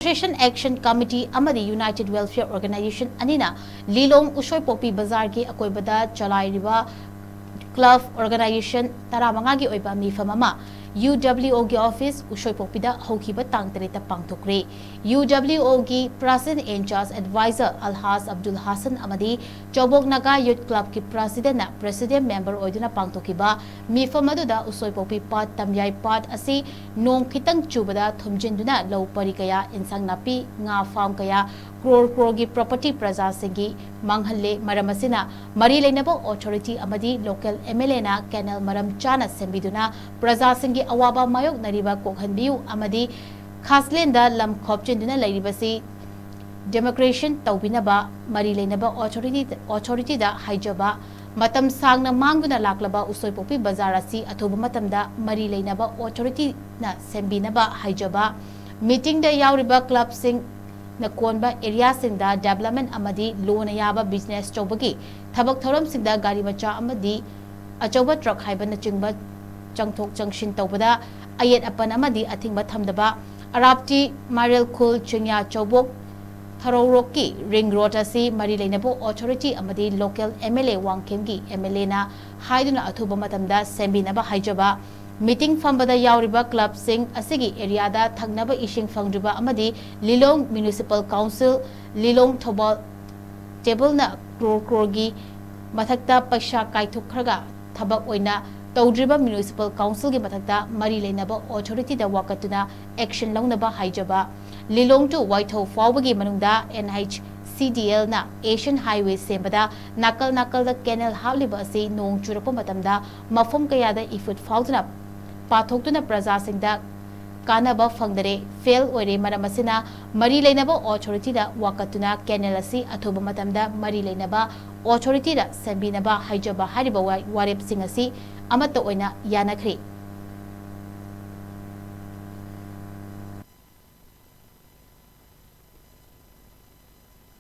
Socetion Action Committee Amadi United Welfare Organization Anina Lilong Ushoipokpi BAZAR ki AKOIBADA CHLAINARIBA Club Organization Taramanga ki OIBA MEPHAM ama UWO ki office Ushoipokpida HOUKHIBA TANG terita PANGTHOKKHRE UWO ki President in charge advisor Alhas Abdul Hassan Amadi Chobok Naga Youth Club ki President member oiduna PANGTHOKKHIBA MEPHAM aduda Ushoipokpi Pat Tamyai Pat asi nong khitang chubada thumjinduna low pari kaya insang napi nga farm kaya crore ki property praja singi manghalle maram asina mari leinabo authority amadi local MLA na canal maram chana sembiduna praja singi awaba mayok nariba kokhanbiu amadi khaslenda lam khopchinduna lairibasi democration tawbinaba mari leinaba authority da haijaba matam sangna manguna laklaba Ushoipokpi BAZAR asi athoba matamda mari leinaba authority na sembinaba haijaba meeting da yauriba club sing na konba area singda development amadi loan yaba business chobagi thabak thoram singda gari macha amadi achoba truck haiba na chingba changthok changshin tawbada ayet apan amadi athingba thamdaba arapti marel khul chingya chobok Tharoroki ring road asi mari leinabo authority amadi local MLA wangkemgi MLA na haiduna athuba matamda sembinaba haijaba meeting fambada yauriba club sing asigi area da thagnaba ishing fangdriba amadi Lilong Municipal Council Lilong Thobal table na crore gi mathakta paisha kaithokkhraga thabak oina tawdriba Municipal Council gi mathakta mari leinaba authority da wakatuna action launaba haijaba Lilong to Whitehall fawbagi manungda NHCDL na Asian Highway sembada nakal da canal hauliba asi nong churapa matamda mafam kayada ifut fawduna pathokduna praja singda kanaba fangdare fail oire maramasina mari leinaba authority da wakatuna canal asi athoba matamda mari leinaba authority da sembinaba haijaba hariba warep sing asi amata oina yanakhre